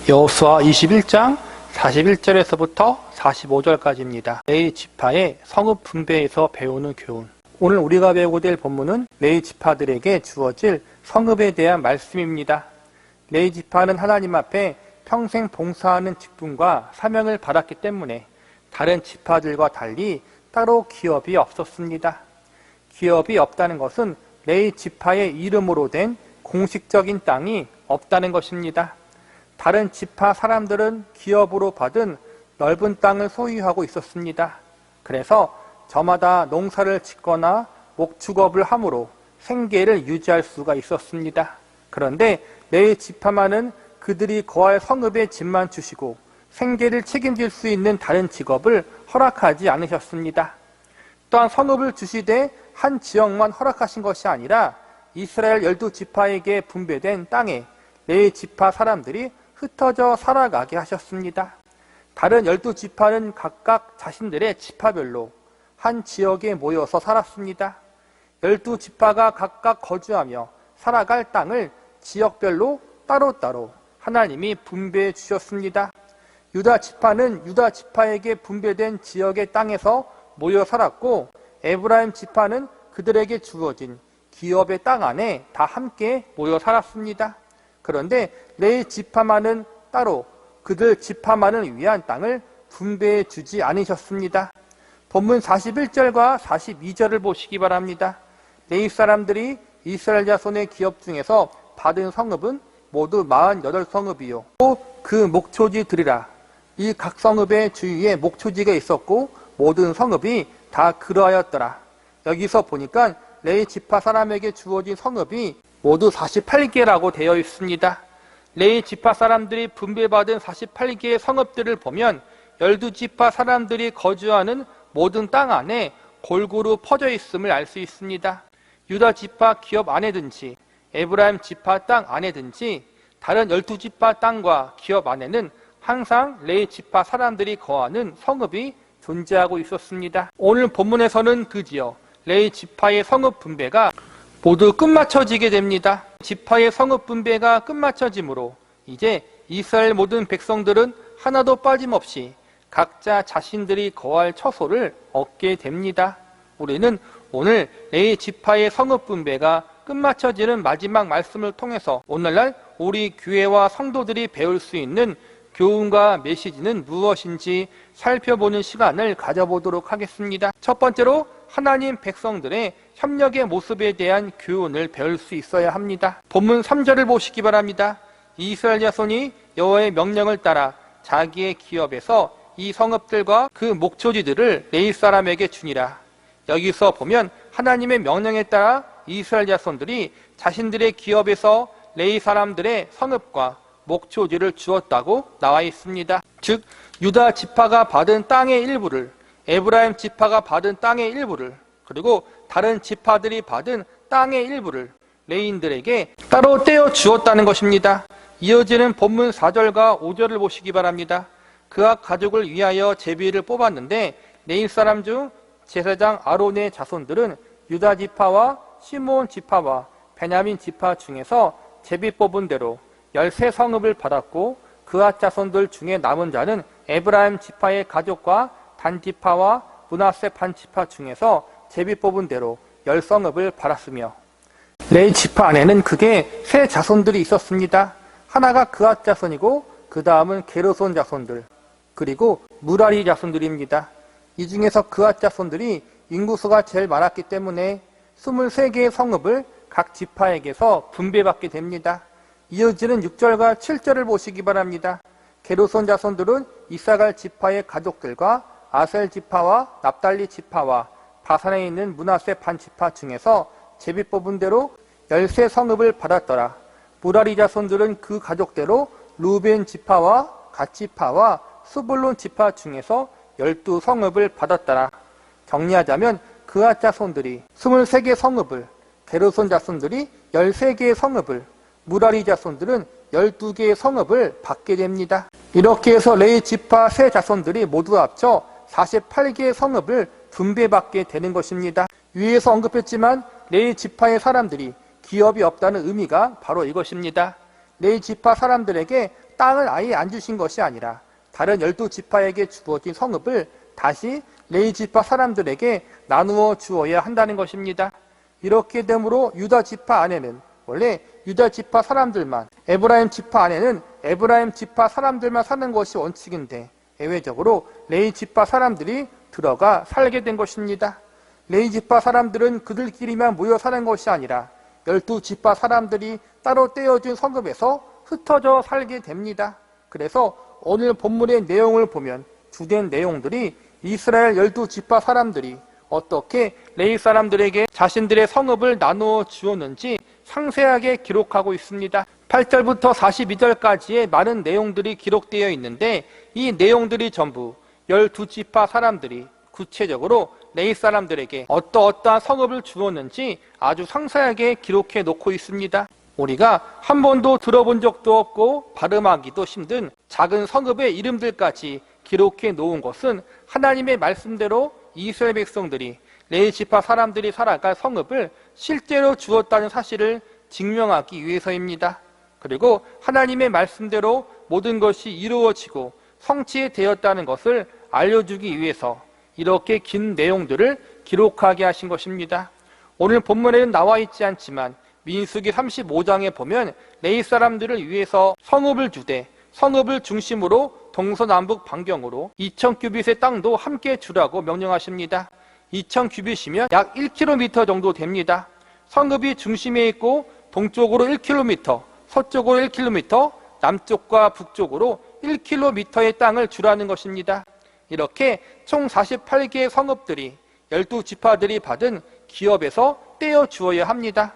여호수아 21장 41절에서부터 45절까지입니다. 레위 지파의 성읍 분배에서 배우는 교훈. 오늘 우리가 배우고 될 본문은 레위 지파들에게 주어질 성읍에 대한 말씀입니다. 레위 지파는 하나님 앞에 평생 봉사하는 직분과 사명을 받았기 때문에 다른 지파들과 달리 따로 기업이 없었습니다. 기업이 없다는 것은 레위 지파의 이름으로 된 공식적인 땅이 없다는 것입니다. 다른 지파 사람들은 기업으로 받은 넓은 땅을 소유하고 있었습니다. 그래서 저마다 농사를 짓거나 목축업을 함으로 생계를 유지할 수가 있었습니다. 그런데 레위 지파만은 그들이 거할 성읍의 집만 주시고 생계를 책임질 수 있는 다른 직업을 허락하지 않으셨습니다. 또한 성읍을 주시되 한 지역만 허락하신 것이 아니라 이스라엘 12지파에게 분배된 땅에 레위 지파 사람들이 흩어져 살아가게 하셨습니다. 다른 12지파는 각각 자신들의 지파별로 한 지역에 모여서 살았습니다. 12지파가 각각 거주하며 살아갈 땅을 지역별로 따로따로 하나님이 분배해 주셨습니다. 유다 지파는 유다 지파에게 분배된 지역의 땅에서 모여 살았고, 에브라임 지파는 그들에게 주어진 기업의 땅 안에 다 함께 모여 살았습니다. 그런데 레위 지파만은 따로 그들 지파만을 위한 땅을 분배해 주지 않으셨습니다. 본문 41절과 42절을 보시기 바랍니다. 레위 사람들이 이스라엘 자손의 기업 중에서 받은 성읍은 모두 48성읍이요. 또 그 목초지들이라. 이 각 성읍의 주위에 목초지가 있었고 모든 성읍이 다 그러하였더라. 여기서 보니까 레위 지파 사람에게 주어진 성읍이 모두 48개라고 되어 있습니다. 레위 지파 사람들이 분배받은 48개의 성읍들을 보면 12지파 사람들이 거주하는 모든 땅 안에 골고루 퍼져 있음을 알 수 있습니다. 유다 지파 기업 안에든지 에브라임 지파 땅 안에든지 다른 12지파 땅과 기업 안에는 항상 레위 지파 사람들이 거하는 성읍이 존재하고 있었습니다. 오늘 본문에서는 드디어 레위 지파의 성읍 분배가 모두 끝마쳐지게 됩니다. 지파의 성읍 분배가 끝마쳐지므로 이제 이스라엘 모든 백성들은 하나도 빠짐없이 각자 자신들이 거할 처소를 얻게 됩니다. 우리는 오늘 레위 지파의 성읍 분배가 끝마쳐지는 마지막 말씀을 통해서 오늘날 우리 교회와 성도들이 배울 수 있는 교훈과 메시지는 무엇인지 살펴보는 시간을 가져보도록 하겠습니다. 첫 번째로 하나님 백성들의 협력의 모습에 대한 교훈을 배울 수 있어야 합니다. 본문 3절을 보시기 바랍니다. 이스라엘 자손이 여호와의 명령을 따라 자기의 기업에서 이 성읍들과 그 목초지들을 레위 사람에게 주니라. 여기서 보면 하나님의 명령에 따라 이스라엘 자손들이 자신들의 기업에서 레위 사람들의 성읍과 목초지를 주었다고 나와 있습니다. 즉 유다 지파가 받은 땅의 일부를, 에브라임 지파가 받은 땅의 일부를, 그리고 다른 지파들이 받은 땅의 일부를 레위인들에게 따로 떼어 주었다는 것입니다. 이어지는 본문 4절과 5절을 보시기 바랍니다. 그악 가족을 위하여 제비를 뽑았는데 레위 사람 중 제사장 아론의 자손들은 유다 지파와 시므온 지파와 베냐민 지파 중에서 제비 뽑은 대로 13성읍을 받았고, 그앗 자손들 중에 남은 자는 에브라임 지파의 가족과 단지파와 므낫세 반지파 중에서 제비 뽑은 대로 10성읍을 받았으며, 레위 지파 안에는 크게 세 자손들이 있었습니다. 하나가 그앗 자손이고 그 다음은 게르손 자손들, 그리고 무라리 자손들입니다. 이 중에서 그앗 자손들이 인구수가 제일 많았기 때문에 23개의 성읍을 각 지파에게서 분배받게 됩니다. 이어지는 6절과 7절을 보시기 바랍니다. 게르손 자손들은 이사갈 지파의 가족들과 아셀 지파와 납달리 지파와 바산에 있는 므낫세 반지파 중에서 제비 뽑은 대로 13성읍을 받았더라. 무라리 자손들은 그 가족대로 루벤 지파와 갓 지파와 스불론 지파 중에서 12성읍을 받았더라. 정리하자면 그앗 자손들이 23개 성읍을, 게르손 자손들이 13개의 성읍을, 무라리 자손들은 12개의 성읍을 받게 됩니다. 이렇게 해서 레위 지파 세 자손들이 모두 합쳐 48개의 성읍을 분배받게 되는 것입니다. 위에서 언급했지만 레위 지파의 사람들이 기업이 없다는 의미가 바로 이것입니다. 레위 지파 사람들에게 땅을 아예 안 주신 것이 아니라 다른 12지파에게 주어진 성읍을 다시 레위 지파 사람들에게 나누어 주어야 한다는 것입니다. 이렇게 되므로 유다 지파 안에는 원래 유다 지파 사람들만, 에브라임 지파 안에는 에브라임 지파 사람들만 사는 것이 원칙인데 예외적으로 레위 지파 사람들이 들어가 살게 된 것입니다. 레위 지파 사람들은 그들끼리만 모여 사는 것이 아니라 12지파 사람들이 따로 떼어준 성읍에서 흩어져 살게 됩니다. 그래서 오늘 본문의 내용을 보면 주된 내용들이 이스라엘 12지파 사람들이 어떻게 레위 사람들에게 자신들의 성읍을 나누어 주었는지 상세하게 기록하고 있습니다. 8절부터 42절까지의 많은 내용들이 기록되어 있는데 이 내용들이 전부 12지파 사람들이 구체적으로 레위 사람들에게 어떠한 성읍을 주었는지 아주 상세하게 기록해 놓고 있습니다. 우리가 한 번도 들어본 적도 없고 발음하기도 힘든 작은 성읍의 이름들까지 기록해 놓은 것은 하나님의 말씀대로 이스라엘 백성들이 레위 지파 사람들이 살아갈 성읍을 실제로 주었다는 사실을 증명하기 위해서입니다. 그리고 하나님의 말씀대로 모든 것이 이루어지고 성취되었다는 것을 알려주기 위해서 이렇게 긴 내용들을 기록하게 하신 것입니다. 오늘 본문에는 나와 있지 않지만 민수기 35장에 보면 레위 사람들을 위해서 성읍을 주되 성읍을 중심으로 동서남북 반경으로 2000규빗의 땅도 함께 주라고 명령하십니다. 2000규빗이면 약 1km 정도 됩니다. 성읍이 중심에 있고 동쪽으로 1km, 서쪽으로 1km, 남쪽과 북쪽으로 1km의 땅을 주라는 것입니다. 이렇게 총 48개의 성읍들이 12지파들이 받은 기업에서 떼어 주어야 합니다.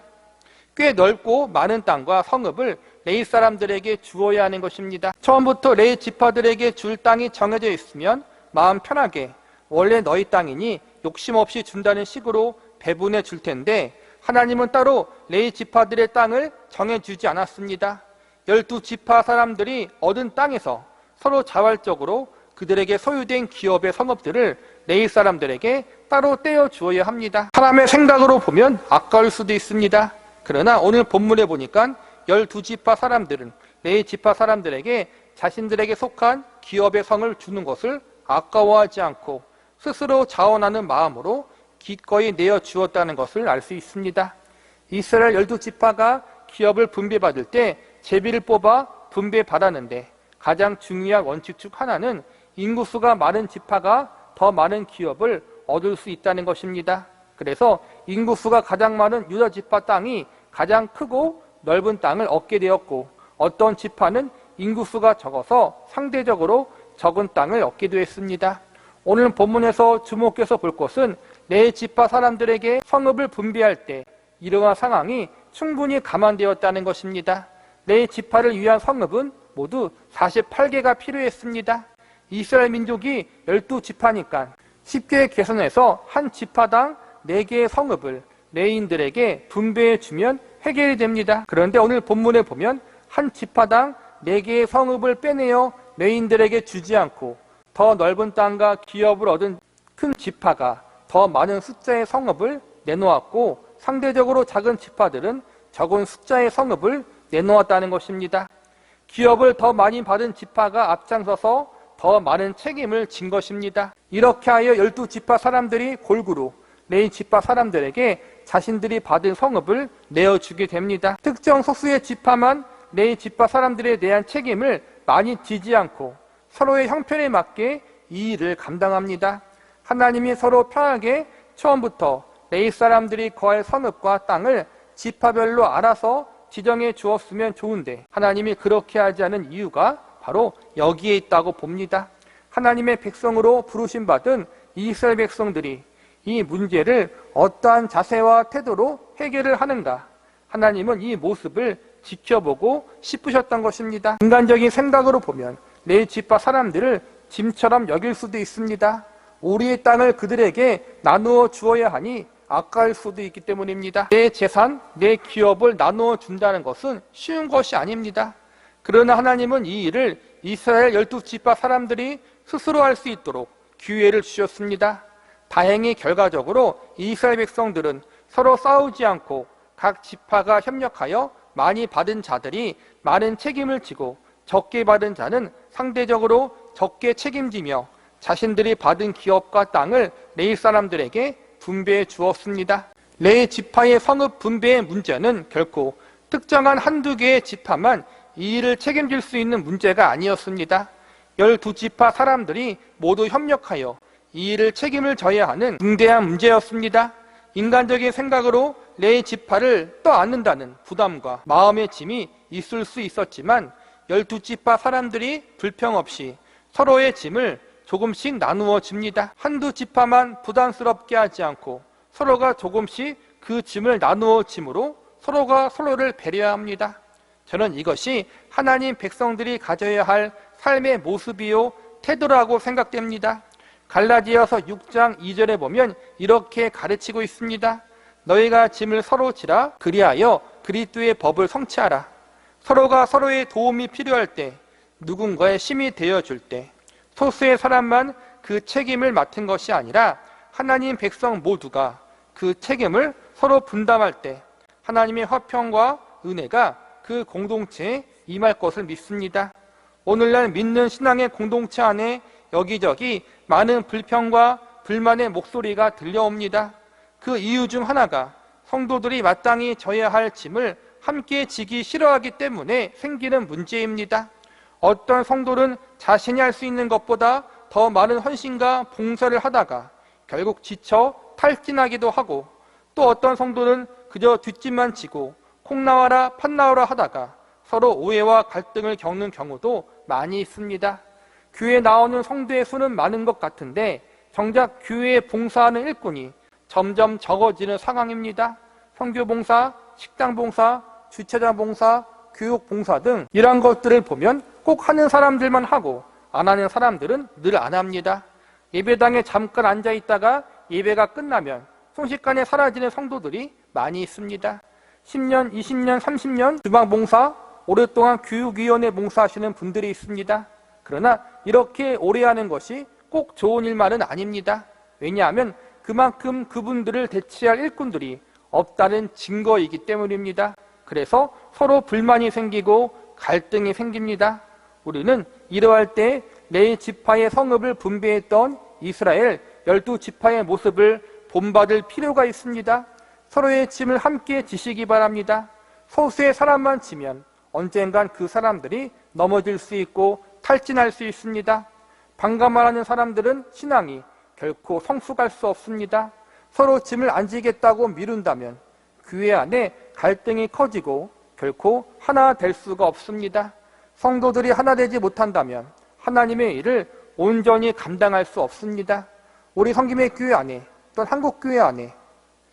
꽤 넓고 많은 땅과 성읍을 레위 사람들에게 주어야 하는 것입니다. 처음부터 레위 지파들에게 줄 땅이 정해져 있으면 마음 편하게 원래 너희 땅이니 욕심 없이 준다는 식으로 배분해 줄 텐데 하나님은 따로 레위 지파들의 땅을 정해주지 않았습니다. 12지파 사람들이 얻은 땅에서 서로 자발적으로 그들에게 소유된 기업의 성읍들을 레위 사람들에게 따로 떼어 주어야 합니다. 사람의 생각으로 보면 아까울 수도 있습니다. 그러나 오늘 본문에 보니까 12지파 사람들은 레위 지파 사람들에게 자신들에게 속한 기업의 성을 주는 것을 아까워하지 않고 스스로 자원하는 마음으로 기꺼이 내어 주었다는 것을 알 수 있습니다. 이스라엘 12지파가 기업을 분배받을 때 제비를 뽑아 분배받았는데 가장 중요한 원칙 중 하나는 인구수가 많은 지파가 더 많은 기업을 얻을 수 있다는 것입니다. 그래서 인구수가 가장 많은 유다 지파 땅이 가장 크고 넓은 땅을 얻게 되었고 어떤 지파는 인구수가 적어서 상대적으로 적은 땅을 얻기도 했습니다. 오늘 본문에서 주목해서 볼 것은 레위 지파 사람들에게 성읍을 분배할 때 이러한 상황이 충분히 감안되었다는 것입니다. 레위 지파를 위한 성읍은 모두 48개가 필요했습니다. 이스라엘 민족이 12지파니까 쉽게 계산해서 한 지파당 4개의 성읍을 레위인들에게 분배해 주면 해결이 됩니다. 그런데 오늘 본문에 보면 한 지파당 4개의 성읍을 빼내어 레위인들에게 주지 않고 더 넓은 땅과 기업을 얻은 큰 지파가 더 많은 숫자의 성읍을 내놓았고 상대적으로 작은 지파들은 적은 숫자의 성읍을 내놓았다는 것입니다. 기업을 더 많이 받은 지파가 앞장서서 더 많은 책임을 진 것입니다. 이렇게 하여 12지파 사람들이 골고루 레위 지파 사람들에게 자신들이 받은 성읍을 내어주게 됩니다. 특정 소수의 지파만 레위 지파 사람들에 대한 책임을 많이 지지 않고 서로의 형편에 맞게 이 일을 감당합니다. 하나님이 서로 편하게 처음부터 레위 사람들이 거할 성읍과 땅을 지파별로 알아서 지정해 주었으면 좋은데 하나님이 그렇게 하지 않은 이유가 바로 여기에 있다고 봅니다. 하나님의 백성으로 부르심 받은 이스라엘 백성들이 이 문제를 어떠한 자세와 태도로 해결을 하는가, 하나님은 이 모습을 지켜보고 싶으셨던 것입니다. 인간적인 생각으로 보면 레위 지파 사람들을 짐처럼 여길 수도 있습니다. 우리의 땅을 그들에게 나누어 주어야 하니 아까울 수도 있기 때문입니다. 내 재산, 내 기업을 나누어 준다는 것은 쉬운 것이 아닙니다. 그러나 하나님은 이 일을 이스라엘 12지파 사람들이 스스로 할 수 있도록 기회를 주셨습니다. 다행히 결과적으로 이스라엘 백성들은 서로 싸우지 않고 각 지파가 협력하여 많이 받은 자들이 많은 책임을 지고 적게 받은 자는 상대적으로 적게 책임지며 자신들이 받은 기업과 땅을 레위 사람들에게 분배해 주었습니다. 레위 지파의 성읍 분배의 문제는 결코 특정한 한두 개의 지파만 이 일을 책임질 수 있는 문제가 아니었습니다. 12지파 사람들이 모두 협력하여 이 일을 책임을 져야 하는 중대한 문제였습니다. 인간적인 생각으로 레위 지파를 떠안는다는 부담과 마음의 짐이 있을 수 있었지만 12지파 사람들이 불평 없이 서로의 짐을 조금씩 나누어 줍니다. 한두 지파만 부담스럽게 하지 않고 서로가 조금씩 그 짐을 나누어 짐으로 서로가 서로를 배려합니다. 저는 이것이 하나님 백성들이 가져야 할 삶의 모습이요 태도라고 생각됩니다. 갈라디아서 6장 2절에 보면 이렇게 가르치고 있습니다. 너희가 짐을 서로 지라 그리하여 그리스도의 법을 성취하라. 서로가 서로의 도움이 필요할 때, 누군가의 힘이 되어줄 때, 소수의 사람만 그 책임을 맡은 것이 아니라 하나님 백성 모두가 그 책임을 서로 분담할 때 하나님의 화평과 은혜가 그 공동체에 임할 것을 믿습니다. 오늘날 믿는 신앙의 공동체 안에 여기저기 많은 불평과 불만의 목소리가 들려옵니다. 그 이유 중 하나가 성도들이 마땅히 져야 할 짐을 함께 지기 싫어하기 때문에 생기는 문제입니다. 어떤 성도는 자신이 할 수 있는 것보다 더 많은 헌신과 봉사를 하다가 결국 지쳐 탈진하기도 하고, 또 어떤 성도는 그저 뒷짐만 지고 콩 나와라 팥 나와라 하다가 서로 오해와 갈등을 겪는 경우도 많이 있습니다. 교회에 나오는 성도의 수는 많은 것 같은데 정작 교회에 봉사하는 일꾼이 점점 적어지는 상황입니다. 선교봉사, 식당봉사, 주차장 봉사, 교육봉사 등 이러한 것들을 보면 꼭 하는 사람들만 하고 안 하는 사람들은 늘 안 합니다. 예배당에 잠깐 앉아 있다가 예배가 끝나면 순식간에 사라지는 성도들이 많이 있습니다. 10년, 20년, 30년 주방봉사, 오랫동안 교육위원회 봉사하시는 분들이 있습니다. 그러나 이렇게 오래 하는 것이 꼭 좋은 일만은 아닙니다. 왜냐하면 그만큼 그분들을 대체할 일꾼들이 없다는 증거이기 때문입니다. 그래서 서로 불만이 생기고 갈등이 생깁니다. 우리는 이러할 때 레위 지파의 성읍을 분배했던 이스라엘 12지파의 모습을 본받을 필요가 있습니다. 서로의 짐을 함께 지시기 바랍니다. 소수의 사람만 지면 언젠간 그 사람들이 넘어질 수 있고 탈진할 수 있습니다. 반감을 하는 사람들은 신앙이 결코 성숙할 수 없습니다. 서로 짐을 안 지겠다고 미룬다면 교회 안에 갈등이 커지고 결코 하나 될 수가 없습니다. 성도들이 하나 되지 못한다면 하나님의 일을 온전히 감당할 수 없습니다. 우리 성김의 교회 안에 또는 한국교회 안에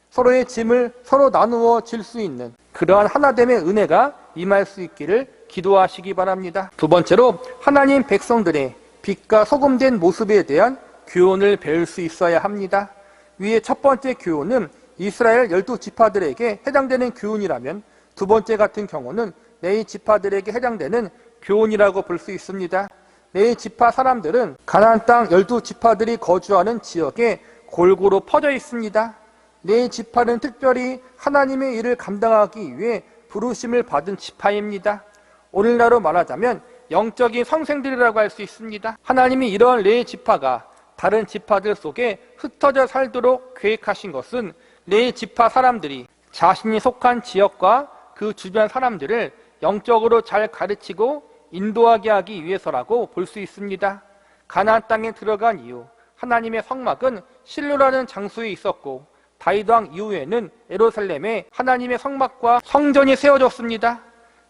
서로의 짐을 서로 나누어 질 수 있는 그러한 하나됨의 은혜가 임할 수 있기를 기도하시기 바랍니다. 두 번째로 하나님 백성들의 빛과 소금된 모습에 대한 교훈을 배울 수 있어야 합니다. 위의 첫 번째 교훈은 이스라엘 12지파들에게 해당되는 교훈이라면 두 번째 같은 경우는 레위 지파들에게 해당되는 교훈이라고 볼 수 있습니다. 레위 지파 사람들은 가나안 땅 12지파들이 거주하는 지역에 골고루 퍼져 있습니다. 레위 지파는 특별히 하나님의 일을 감당하기 위해 부르심을 받은 지파입니다. 오늘날로 말하자면 영적인 선생들이라고 할 수 있습니다. 하나님이 이러한 레위 지파가 다른 지파들 속에 흩어져 살도록 계획하신 것은 레위 지파 사람들이 자신이 속한 지역과 그 주변 사람들을 영적으로 잘 가르치고 인도하게 하기 위해서라고 볼 수 있습니다. 가나안 땅에 들어간 이후 하나님의 성막은 실로라는 장소에 있었고 다윗 왕 이후에는 예루살렘에 하나님의 성막과 성전이 세워졌습니다.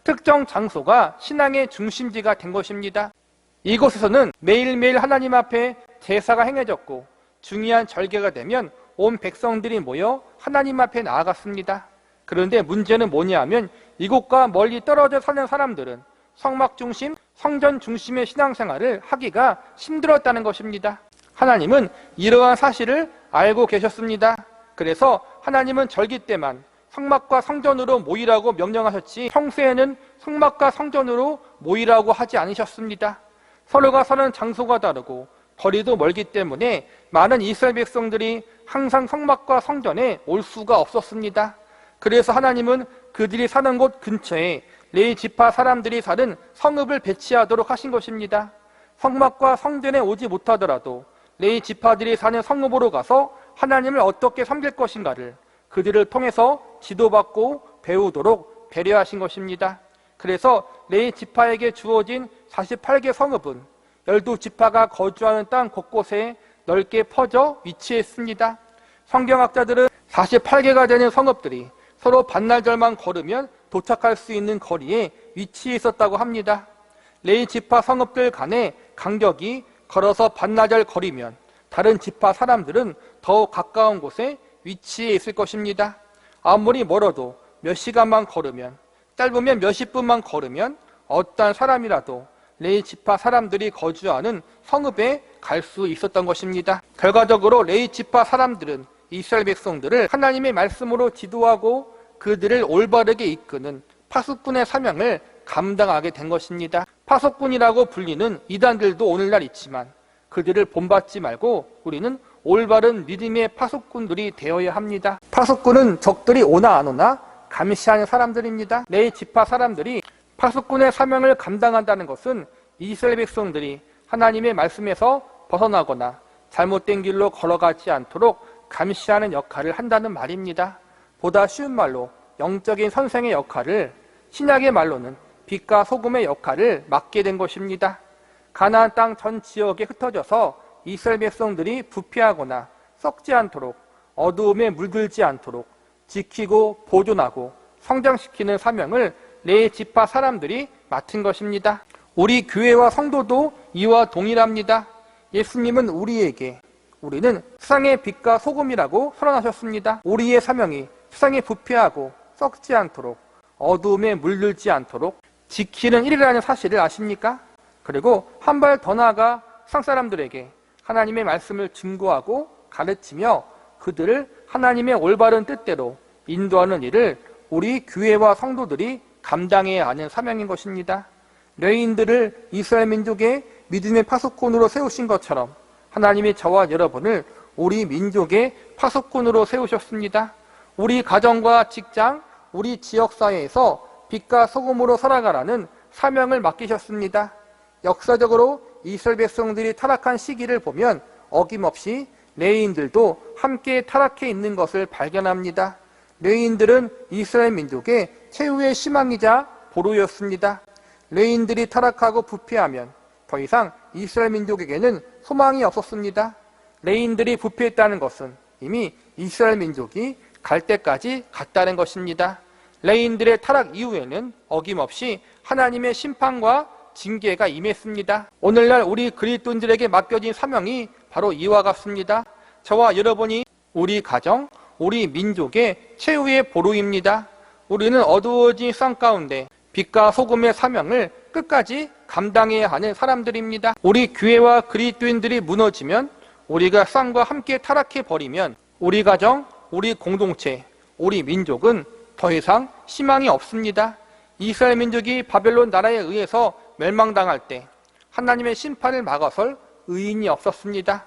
특정 장소가 신앙의 중심지가 된 것입니다. 이곳에서는 매일매일 하나님 앞에 제사가 행해졌고 중요한 절개가 되면 온 백성들이 모여 하나님 앞에 나아갔습니다. 그런데 문제는 뭐냐 하면 이곳과 멀리 떨어져 사는 사람들은 성막 중심, 성전 중심의 신앙생활을 하기가 힘들었다는 것입니다. 하나님은 이러한 사실을 알고 계셨습니다. 그래서 하나님은 절기 때만 성막과 성전으로 모이라고 명령하셨지 평소에는 성막과 성전으로 모이라고 하지 않으셨습니다. 서로가 사는 장소가 다르고 거리도 멀기 때문에 많은 이스라엘 백성들이 항상 성막과 성전에 올 수가 없었습니다. 그래서 하나님은 그들이 사는 곳 근처에 레위 지파 사람들이 사는 성읍을 배치하도록 하신 것입니다. 성막과 성전에 오지 못하더라도 레위 지파들이 사는 성읍으로 가서 하나님을 어떻게 섬길 것인가를 그들을 통해서 지도받고 배우도록 배려하신 것입니다. 그래서 레위 지파에게 주어진 48개 성읍은 12지파가 거주하는 땅 곳곳에 넓게 퍼져 위치했습니다. 성경학자들은 48개가 되는 성읍들이 서로 반나절만 걸으면 도착할 수 있는 거리에 위치해 있었다고 합니다. 레위 지파 성읍들 간의 간격이 걸어서 반나절 거리면 다른 지파 사람들은 더욱 가까운 곳에 위치해 있을 것입니다. 아무리 멀어도 몇 시간만 걸으면, 짧으면 몇십 분만 걸으면 어떠한 사람이라도 레위 지파 사람들이 거주하는 성읍에 갈 수 있었던 것입니다. 결과적으로 레위 지파 사람들은 이스라엘 백성들을 하나님의 말씀으로 지도하고 그들을 올바르게 이끄는 파수꾼의 사명을 감당하게 된 것입니다. 파수꾼이라고 불리는 이단들도 오늘날 있지만 그들을 본받지 말고 우리는 올바른 믿음의 파수꾼들이 되어야 합니다. 파수꾼은 적들이 오나 안 오나 감시하는 사람들입니다. 레위 지파 사람들이 파수꾼의 사명을 감당한다는 것은 이스라엘 백성들이 하나님의 말씀에서 벗어나거나 잘못된 길로 걸어가지 않도록 감시하는 역할을 한다는 말입니다. 보다 쉬운 말로 영적인 선생의 역할을, 신약의 말로는 빛과 소금의 역할을 맡게 된 것입니다. 가나안 땅 전 지역에 흩어져서 이스라엘 백성들이 부패하거나 썩지 않도록, 어두움에 물들지 않도록 지키고 보존하고 성장시키는 사명을 레위 지파 사람들이 맡은 것입니다. 우리 교회와 성도도 이와 동일합니다. 예수님은 우리는 세상의 빛과 소금이라고 선언하셨습니다. 우리의 사명이 세상에 부패하고 썩지 않도록, 어두움에 물들지 않도록 지키는 일이라는 사실을 아십니까? 그리고 한 발 더 나아가 세상 사람들에게 하나님의 말씀을 증거하고 가르치며 그들을 하나님의 올바른 뜻대로 인도하는 일을 우리 교회와 성도들이 감당해야 하는 사명인 것입니다. 레위인들을 이스라엘 민족의 믿음의 파수꾼으로 세우신 것처럼 하나님이 저와 여러분을 우리 민족의 파수꾼으로 세우셨습니다. 우리 가정과 직장, 우리 지역사회에서 빛과 소금으로 살아가라는 사명을 맡기셨습니다. 역사적으로 이스라엘 백성들이 타락한 시기를 보면 어김없이 레위인들도 함께 타락해 있는 것을 발견합니다. 레위인들은 이스라엘 민족의 최후의 희망이자 보루였습니다. 레위인들이 타락하고 부패하면 더 이상 이스라엘 민족에게는 소망이 없었습니다. 레위인들이 부패했다는 것은 이미 이스라엘 민족이 갈 때까지 갔다는 것입니다. 레위인들의 타락 이후에는 어김없이 하나님의 심판과 징계가 임했습니다. 오늘날 우리 그리스도인들에게 맡겨진 사명이 바로 이와 같습니다. 저와 여러분이 우리 가정, 우리 민족의 최후의 보루입니다. 우리는 어두워진 쌍 가운데 빛과 소금의 사명을 끝까지 감당해야 하는 사람들입니다. 우리 교회와 그리스도인들이 무너지면, 우리가 쌍과 함께 타락해 버리면 우리 가정, 우리 공동체, 우리 민족은 더 이상 희망이 없습니다. 이스라엘 민족이 바벨론 나라에 의해서 멸망당할 때 하나님의 심판을 막아설 의인이 없었습니다.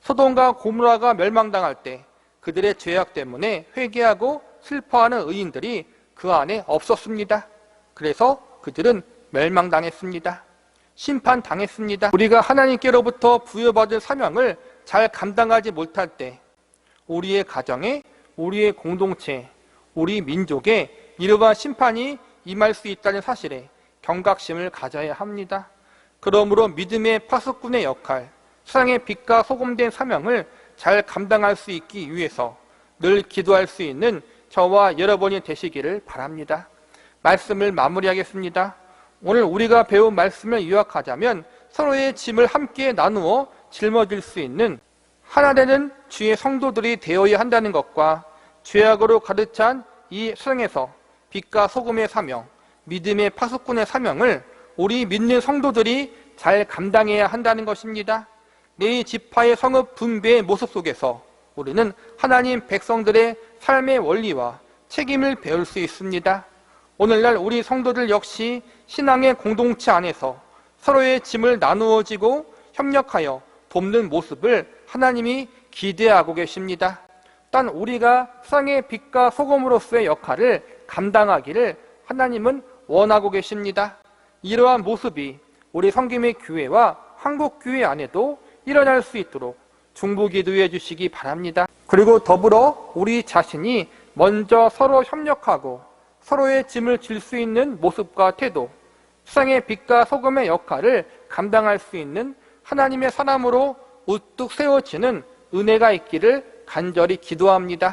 소돔과 고모라가 멸망당할 때 그들의 죄악 때문에 회개하고 슬퍼하는 의인들이 그 안에 없었습니다. 그래서 그들은 멸망당했습니다. 심판당했습니다. 우리가 하나님께로부터 부여받은 사명을 잘 감당하지 못할 때 우리의 가정에, 우리의 공동체, 우리 민족에 이러한 심판이 임할 수 있다는 사실에 경각심을 가져야 합니다. 그러므로 믿음의 파수꾼의 역할, 세상의 빛과 소금된 사명을 잘 감당할 수 있기 위해서 늘 기도할 수 있는 저와 여러분이 되시기를 바랍니다. 말씀을 마무리하겠습니다. 오늘 우리가 배운 말씀을 요약하자면 서로의 짐을 함께 나누어 짊어질 수 있는 하나 되는 주의 성도들이 되어야 한다는 것과 죄악으로 가득 찬 이 세상에서 빛과 소금의 사명, 믿음의 파수꾼의 사명을 우리 믿는 성도들이 잘 감당해야 한다는 것입니다. 레위 지파의 성읍 분배의 모습 속에서 우리는 하나님 백성들의 삶의 원리와 책임을 배울 수 있습니다. 오늘날 우리 성도들 역시 신앙의 공동체 안에서 서로의 짐을 나누어지고 협력하여 돕는 모습을 하나님이 기대하고 계십니다. 단 우리가 세상의 빛과 소금으로서의 역할을 감당하기를 하나님은 원하고 계십니다. 이러한 모습이 우리 성김의 교회와 한국교회 안에도 일어날 수 있도록 중보기도해 주시기 바랍니다. 그리고 더불어 우리 자신이 먼저 서로 협력하고 서로의 짐을 질 수 있는 모습과 태도, 세상의 빛과 소금의 역할을 감당할 수 있는 하나님의 사람으로 우뚝 세워지는 은혜가 있기를 간절히 기도합니다.